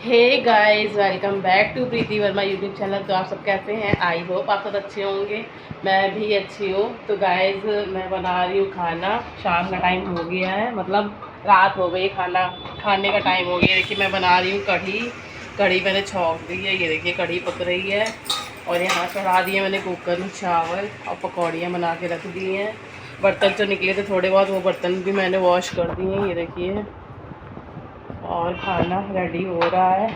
Hey guys, welcome back to Preeti Verma YouTube channel. तो आप सब कैसे हैं? आई होप आप सब अच्छे होंगे। मैं भी अच्छी हूँ। तो गाइस, मैं बना रही हूँ खाना। शाम का टाइम हो गया है, मतलब रात हो गई, खाना खाने का टाइम हो गया। देखिए मैं बना रही हूँ कढ़ी मैंने छौंक दी है। ये देखिए कढ़ी पक रही है। और यहाँ चढ़ा दिए मैंने कुकर में चावल और पकौड़ियाँ बना के रख दी हैं। बर्तन जो निकले थे थोड़े बहुत, वो बर्तन भी मैंने वॉश कर दिए हैं। ये देखिए, और खाना रेडी हो रहा है।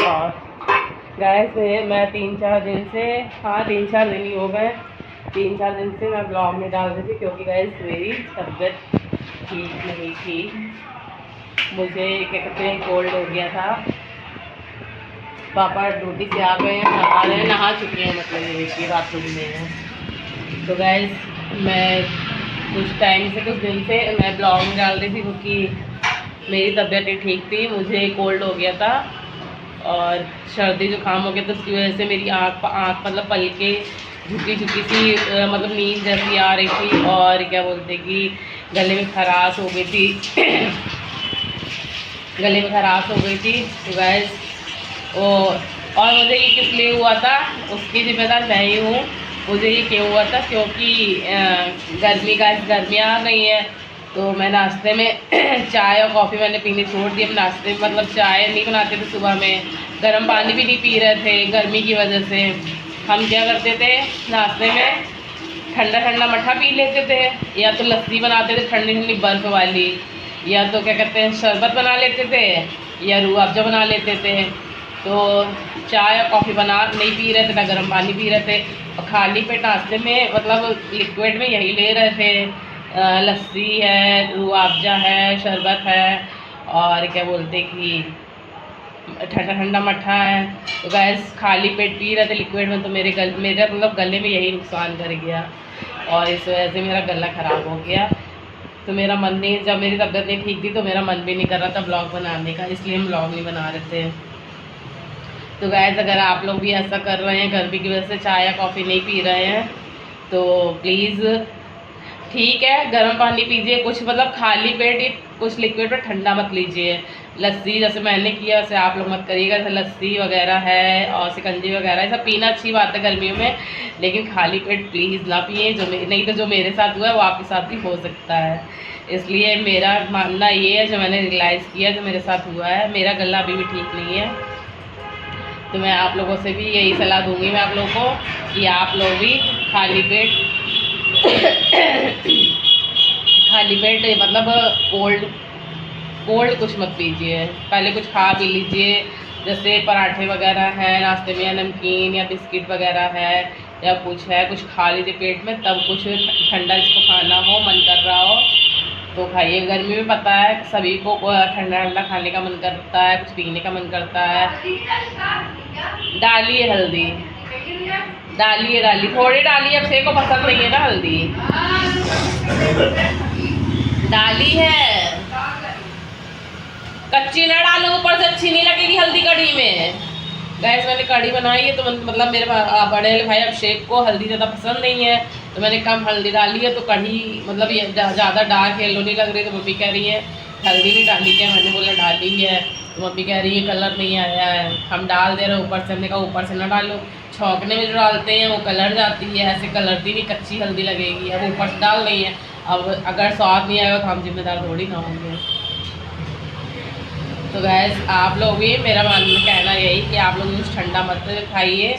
और गैस मैं 3-4 दिन से, हाँ 3-4 दिन ही हो गए, 3-4 दिन से मैं ब्लॉग में डाल रही थी, क्योंकि गैस मेरी तबीयत ठीक नहीं थी। मुझे क्या कहते हैं, कोल्ड हो गया था। पापा ड्यूटी से आ गए हैं, नहा रहे हैं, नहा चुके हैं, मतलब ये देखिए बाथरूम में है। तो गैस मैं कुछ टाइम से, कुछ दिन से मैं ब्लॉग में डाल रही थी, क्योंकि मेरी तबीयत नहीं ठीक थी। मुझे कोल्ड हो गया था और सर्दी जुकाम हो गया, तो उसकी वजह से मेरी आँख मतलब पलके झुकी झुकी सी, मतलब नींद जैसी आ रही थी। और क्या बोलते कि गले में खराश हो गई थी गले में खराश हो गई थी। तो गैस और मुझे ये किस लिए हुआ था, उसकी जिम्मेदार मैं ही हूँ। मुझे ये क्यों हुआ था, क्योंकि गर्मियाँ आ गई हैं। तो मैं नाश्ते में चाय और कॉफ़ी मैंने पीनी छोड़ दी। अब नाश्ते में मतलब चाय नहीं बनाते थे सुबह में, गर्म पानी भी नहीं पी रहे थे गर्मी की वजह से। हम क्या करते थे, नाश्ते में ठंडा ठंडा मट्ठा पी लेते थे, या तो लस्सी बनाते थे ठंडी ठंडी बर्फ़ वाली, या तो क्या कहते हैं शरबत बना लेते थे, या रूह अफ़ज़ा बना लेते थे। तो चाय और कॉफ़ी बना नहीं पी रहे थे, ना गर्म पानी पी रहे थे। और खाली पेट नाश्ते में मतलब लिक्विड में यही ले रहे थे, लस्सी है, रूह अफ़ज़ा है, शरबत है, और क्या बोलते कि ठंडा ठंडा मट्ठा है। तो गैस खाली पेट पी रहे थे लिक्विड में, तो मेरा मतलब गले में यही नुकसान कर गया, और इस वजह से मेरा गला ख़राब हो गया। तो मेरा मन नहीं, जब मेरी तबीयत नहीं ठीक थी तो मेरा मन भी नहीं कर रहा था ब्लॉग बनाने का, इसलिए हम ब्लॉग नहीं बना रहे थे। तो गैस अगर आप लोग भी ऐसा कर रहे हैं, गर्मी की वजह से चाय या कॉफ़ी नहीं पी रहे हैं, तो प्लीज़ ठीक है गर्म पानी पीजिए, कुछ मतलब खाली पेट ही कुछ लिक्विड में ठंडा मत लीजिए। लस्सी जैसे मैंने किया वैसे आप लोग मत करिएगा। जैसे लस्सी वगैरह है और शिकंजी वगैरह, ये सब पीना अच्छी बात है गर्मियों में, लेकिन खाली पेट प्लीज़ ना पिए। नहीं तो जो मेरे साथ हुआ है वो आपके साथ भी हो सकता है। इसलिए मेरा मानना ये है, जो मैंने रियलाइज़ किया, जो मेरे साथ हुआ है, मेरा गला अभी भी ठीक नहीं है। तो मैं आप लोगों से भी यही सलाह दूंगी, मैं आप लोगों को, कि आप लोग भी खाली पेट खाली पेट मतलब कोल्ड कुछ मत पीजिए। पहले कुछ खा पी लीजिए, जैसे पराठे वगैरह है नाश्ते में, या नमकीन या बिस्किट वगैरह है, या कुछ है, कुछ खा लीजिए पेट में, तब कुछ ठंडा जिसको खाना हो, मन कर रहा हो तो खाइए। गर्मी में पता है सभी को ठंडा ठंडा खाने का मन करता है, कुछ पीने का मन करता है। डालिए हल्दी, डालिए थोड़ी डालिए, अब से को पसंद नहीं है ना हल्दी, डाली है। कच्ची ना डालो, ऊपर से अच्छी नहीं लगेगी हल्दी कढ़ी में। गैस मैंने कढ़ी बनाई है, तो मतलब मेरे बड़े भाई अभिषेक को हल्दी ज़्यादा पसंद नहीं है, तो मैंने कम हल्दी डाली है। तो कढ़ी मतलब ये ज़्यादा डार्क येलो नहीं लग रही, तो मम्मी कह रही है हल्दी नहीं डाली क्या, मैंने बोला डाली है, तो मम्मी कह रही है कलर नहीं आया है, हम डाल दे रहे ऊपर से। हमने कहा ऊपर से ना डालो, छौंकने में जो डालते हैं वो कलर जाती है, ऐसे कलरती नहीं, कच्ची हल्दी लगेगी। अब ऊपर से डाल रही है, अब अगर स्वाद नहीं आएगा तो हम जिम्मेदार थोड़ी ना होंगे। तो गैस आप लोग भी, मेरा कहना यही कि आप लोग कुछ ठंडा मत खाइए।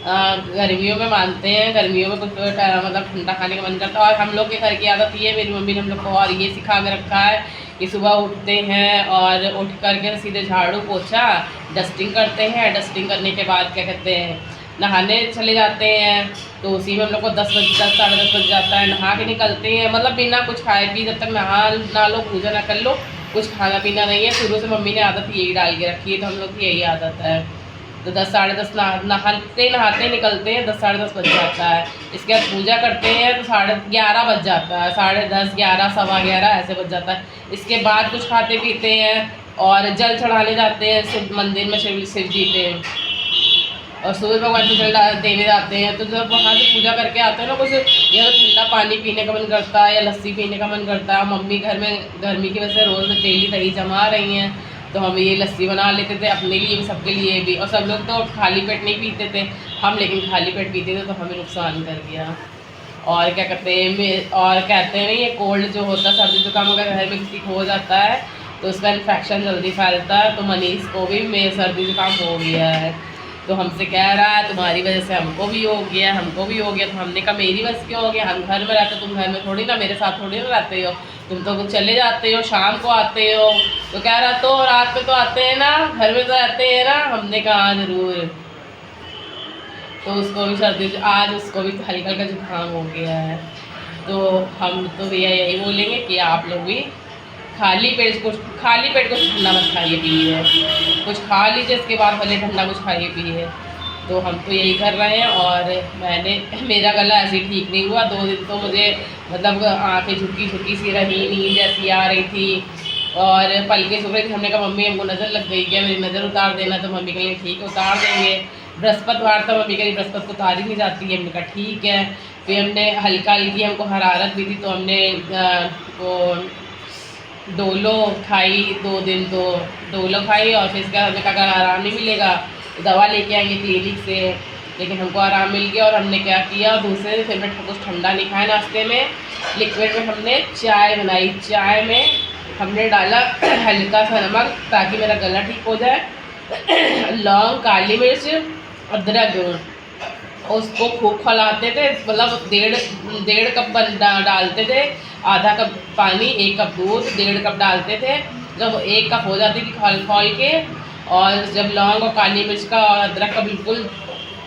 गर्मियों में मानते हैं, गर्मियों में कुछ मतलब ठंडा खाने का मन करता है। और हम लोग के घर की आदत ये है, मेरी मम्मी ने हम लोग को और ये सिखा के रखा है कि सुबह उठते हैं और उठ करके सीधे झाड़ू पोछा डस्टिंग करते हैं। डस्टिंग करने के बाद क्या कहते हैं, नहाने चले जाते हैं, तो उसी में हम लोग को 10 साढ़े 10 बज जाता है। नहा के निकलते हैं, मतलब बिना कुछ खाए पिए, जब तक नहा ना लो, पूजा ना कर लो, कुछ खाना पीना नहीं है। शुरू से मम्मी ने आदत यही डाल के रखी है, तो हम लोग की यही आदत है। तो 10 साढ़े 10 नहाते निकलते हैं, 10 साढ़े 10 बज जाता है। इसके बाद पूजा करते हैं तो 11:30 बज जाता है, 10:30 11 सवा 11 ऐसे बज जाता है। इसके बाद कुछ खाते पीते हैं और जल चढ़ाने जाते हैं शिव मंदिर में, शिव जी पे, और सूर्य भगवान को जल देने जाते हैं। तो जब वहाँ से पूजा करके आते हैं ना, कुछ या तो ठंडा पानी पीने का मन करता है या लस्सी पीने का मन करता है। मम्मी घर में गर्मी की वजह से रोज़ डेली दही जमा रही हैं, तो हम ये लस्सी बना लेते थे अपने लिए भी, सबके लिए भी। और सब लोग तो खाली पेट नहीं पीते थे, हम लेकिन खाली पेट पीते थे, तो हमें नुकसान कर गया। और क्या कहते हैं, और कहते हैं ये कोल्ड जो होता है, सर्दी जुकाम अगर घर में किसी को हो जाता है तो उसका इन्फेक्शन जल्दी फैलता है। तो मनीष को भी मेरे सर्दी जुकाम हो गया है, तो हमसे कह रहा है तुम्हारी वजह से हमको भी हो गया, हमको भी हो गया। तो हमने कहा मेरी वजह क्यों हो गया, हम घर में रहते, तुम घर में थोड़ी ना, मेरे साथ थोड़ी ना रहते हो, तुम तो चले जाते हो, शाम को आते हो। तो कह रहा तो रात में तो आते हैं ना, घर में तो रहते हैं ना। हमने कहा ज़रूर। तो उसको भी सर्दी, आज उसको भी हल्का हल्का जुकाम हो गया है। तो हम तो भैया यही बोलेंगे कि आप लोग भी खाली पेट कुछ ठंडा मत खाइए पिए, कुछ खा लीजिए, इसके बाद भले ठंडा कुछ खाइए पिए। तो हम तो यही कर रहे हैं। और मेरा गला ऐसे ही ठीक नहीं हुआ, 2 दिन तो मुझे मतलब आँखें झुकी सी रही, नींद जैसी आ रही थी और पलके छुप रही थी। हमने कहा मम्मी हमको नज़र लग गई क्या, मेरी नज़र उतार देना। तो मम्मी कहेंगे ठीक है उतार देंगे। बृहस्पतिवार था, मम्मी कहीं बृहस्पति को उतारी नहीं जाती है। हमने कहा ठीक है। फिर हमने हल्की हमको हरारत भी थी, तो हमने वो डोलो खाई 2 दिन, तो डोलो खाई। और फिर इसका हमने कहा अगर आराम नहीं मिलेगा तो दवा लेके आएंगे क्लिनिक से, लेकिन हमको आराम मिल गया। और हमने क्या किया, दूसरे दिन फिर मैं कुछ ठंडा नहीं खाया नाश्ते में, लिक्विड में हमने चाय बनाई। चाय में हमने डाला हल्का सा नमक ताकि मेरा गला ठीक हो जाए, लौंग, काली मिर्च, अदरक, उसको खूब खौलाते थे, मतलब 1.5 कप डालते थे, आधा कप पानी, 1 कप दूध, 1.5 कप डालते थे। जब 1 कप हो जाती थी खौल के, और जब लौंग और काली मिर्च का और अदरक का बिल्कुल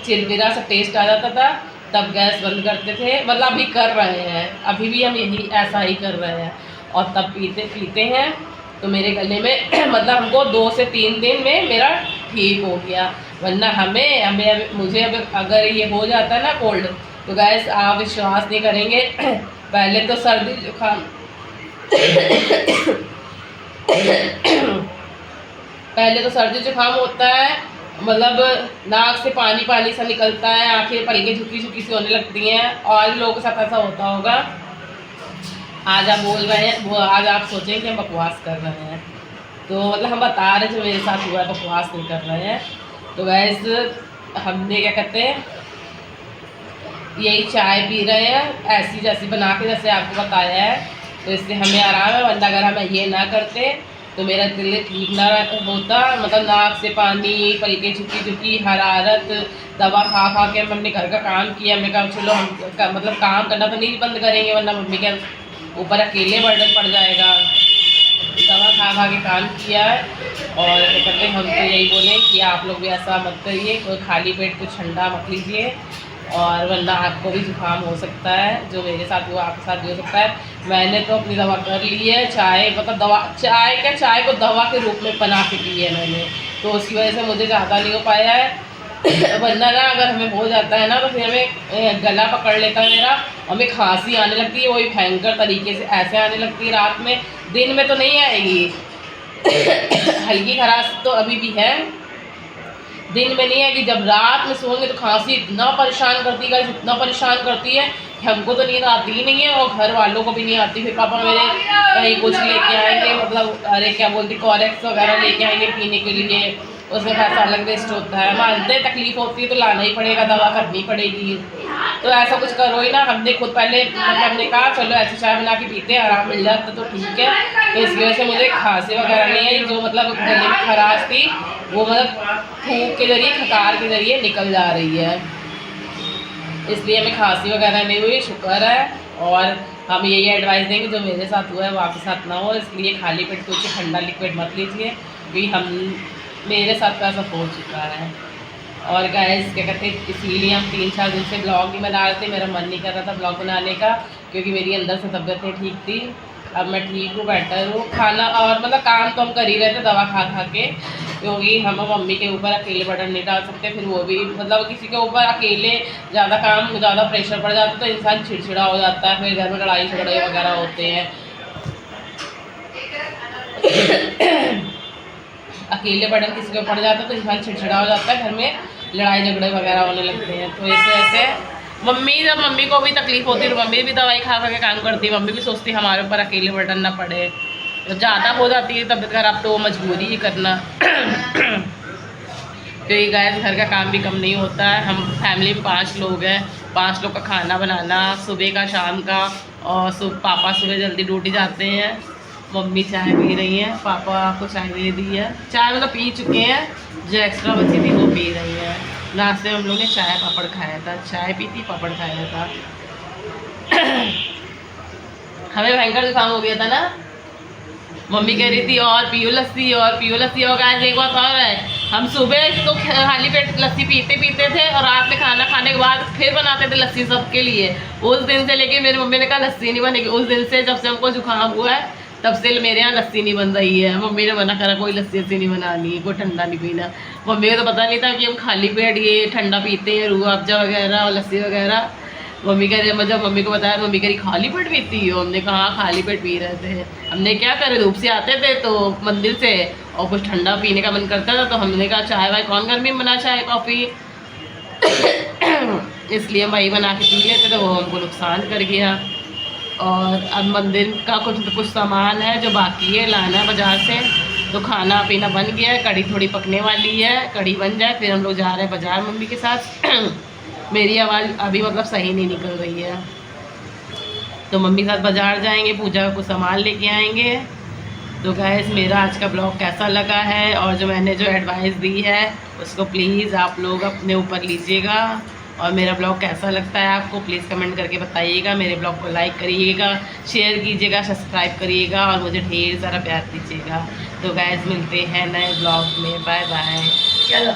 चिरविरा सा टेस्ट आ जाता था, तब गैस बंद करते थे। मतलब अभी कर रहे हैं, अभी भी हम यही ऐसा ही कर रहे हैं, और तब पीते हैं। तो मेरे गले में मतलब हमको 2 से 3 दिन में मेरा ठीक हो गया। वरना मुझे अगर ये हो जाता है ना कोल्ड, तो गैस आप विश्वास नहीं करेंगे, पहले तो सर्दी जुकाम पहले तो सर्दी जुकाम होता है, मतलब नाक से पानी सा निकलता है, आंखें पलके झुकी सी होने लगती हैं, और लोगों के साथ ऐसा होता होगा। आज आप बोल रहे हैं, वो आज आप सोचें कि हम बकवास कर रहे हैं, तो मतलब हम बता रहे हैं जो मेरे साथ हुआ है, बकवास नहीं कर रहे हैं। तो वैसे हमने क्या कहते हैं, यही चाय पी रहे हैं ऐसी जैसी बना के, जैसे आपको बताया है, तो इससे हमें आराम है। वरना अगर हम ये ना करते तो मेरा दिल ठीक ना होता, मतलब नाक से पानी, पलके झुकी हरारत, दवा खा के हमने घर का काम किया। हमने कहा चलो हम मतलब काम करना तो नहीं बंद करेंगे, वरना मम्मी के ऊपर अकेले बर्डन पड़ जाएगा। दवा खा के काम किया है। और कहते हम तो यही बोलें कि आप लोग भी ऐसा मत करिए, कोई खाली पेट कुछ ठंडा मत लीजिए, और वरना आपको भी जुकाम हो सकता है, जो मेरे साथ हुआ आपके साथ भी हो सकता है। मैंने तो अपनी दवा कर ली है, चाय मतलब चाय को दवा के रूप में बना के पी है मैंने, तो उसकी वजह से मुझे ज़्यादा नहीं हो पाया है। वरना ना अगर हमें हो जाता है ना, तो फिर हमें गला पकड़ लेता है मेरा, हमें खांसी आने लगती है, वही भयंकर तरीके से ऐसे आने लगती है रात में, दिन में तो नहीं आएगी। हल्की खराश तो अभी भी है, दिन में नहीं आएगी। जब रात में सोएंगे तो खांसी इतना परेशान करती है, इतना परेशान करती है कि हमको तो नींद आती ही नहीं है, और घर वालों को भी नहीं आती। फिर पापा मेरे कहीं कुछ लेके आएंगे, मतलब अरे क्या बोलती, कॉरेक्स वगैरह लेके आएंगे पीने के लिए, उसमें पैसा अलग वेस्ट होता है। मानते तकलीफ होती है तो लाना ही पड़ेगा, दवा करनी पड़ेगी। तो ऐसा कुछ करो ही ना। हमने खुद पहले मतलब हमने कहा चलो ऐसी चाय बना के पीते हैं, आराम मिल जाता तो ठीक है। तो इसकी वजह से मुझे खांसी वगैरह नहीं आई, जो मतलब गले में खराश थी वो मतलब फूंक के जरिए, खकार के जरिए निकल जा रही है, इसलिए हमें खांसी वगैरह नहीं हुई, शुक्र है। और हम यही एडवाइस देंगे जो मेरे साथ हुआ है वो आपके साथ ना हो, इसलिए खाली पेट कुछ ठंडा लिक्विड मत लीजिए, क्योंकि मेरे साथ तो ऐसा हो चुका है। और गाइस क्या कहते हैं, इसीलिए हम 3-4 दिन से ब्लॉग नहीं बना रहे थे, मेरा मन नहीं कर रहा था ब्लॉग बनाने का, क्योंकि मेरी अंदर से तबीयत नहीं ठीक थी। अब मैं ठीक हूँ, बेटर हूँ। खाना और मतलब काम तो हम कर ही रहे थे दवा खा के, क्योंकि हम मम्मी के ऊपर अकेले बर्डन नहीं डाल सकते। फिर वो भी मतलब किसी के ऊपर अकेले ज़्यादा काम, ज़्यादा प्रेशर पड़ जाता है तो इंसान चिड़चिड़ा हो जाता है, फिर घर में लड़ाई झगड़े वगैरह होते हैं। अकेले बर्डन किसी के ऊपर पड़ जाता है तो इंसान चिड़चिड़ा हो जाता है, घर में लड़ाई झगड़े वगैरह होने लगते हैं। तो इस वजह से जब मम्मी को भी तकलीफ होती है तो मम्मी भी दवाई खा के काम करती है, मम्मी भी सोचती है हमारे ऊपर अकेले बर्डन ना पड़े। तो ज़्यादा हो जाती है तबीयत खराब तो मजबूरी ही करना। क्योंकि गैस घर का काम भी कम नहीं होता है। हम फैमिली में 5 लोग हैं, 5 लोग का खाना बनाना सुबह का शाम का। और पापा सुबह जल्दी ड्यूटी जाते हैं, मम्मी चाय पी रही हैं, पापा को चाय दे दी है, चाय मतलब पी चुके हैं, जो एक्स्ट्रा बची थी वो पी रही हैं। नाश्ते में हम लोग ने चाय पापड़ खाया था, चाय पी थी पापड़ खाया था। हमें भयंकर जुकाम हो गया था ना, मम्मी कह रही थी और पियो लस्सी और पियो लस्सी। और आज एक बात और है, हम सुबह तो खाली पेट लस्सी पीते थे और रात में खाना खाने के बाद फिर बनाते थे लस्सी सबके लिए। उस दिन से लेके मेरी मम्मी ने कहा लस्सी नहीं बनेगी। उस दिन से जब से हमको जुकाम हुआ है तब से मेरे यहाँ लस्सी नहीं बन रही है। मम्मी ने मना करा कोई लस्सी वस्सी नहीं बनानी, कोई ठंडा नहीं पीना। मम्मी को तो पता नहीं था कि हम खाली पेट ये ठंडा पीते हैं, रूह अफ़ज़ा वगैरह और लस्सी वगैरह। मम्मी कह रही, जब मम्मी को बताया मम्मी कह रही खाली पेट पीती हो। हमने कहा हाँ खाली पेट पी रहे थे। हमने क्या करे, धूप से आते थे तो मंदिर से और कुछ ठंडा पीने का मन करता था तो हमने कहा चाय वाय कौन गर्मी में बना चाय कॉफ़ी। इसलिए वही बना के पी लेते थे, वो हमको नुकसान कर गया। और अब मंदिर का कुछ सामान है जो बाकी है लाना बाज़ार से। तो खाना पीना बन गया है, कढ़ी थोड़ी पकने वाली है, कढ़ी बन जाए फिर हम लोग जा रहे हैं बाज़ार मम्मी के साथ। मेरी आवाज़ अभी मतलब सही नहीं निकल रही है, तो मम्मी के साथ बाज़ार जाएंगे, पूजा का कुछ सामान लेके आएंगे। तो गाइस मेरा आज का ब्लॉग कैसा लगा है और जो मैंने जो एडवाइस दी है उसको प्लीज़ आप लोग अपने ऊपर लीजिएगा। और मेरा ब्लॉग कैसा लगता है आपको प्लीज़ कमेंट करके बताइएगा। मेरे ब्लॉग को लाइक करिएगा, शेयर कीजिएगा, सब्सक्राइब करिएगा और मुझे ढेर सारा प्यार दीजिएगा। तो गाइस मिलते हैं नए ब्लॉग में, बाय बाय। चलो।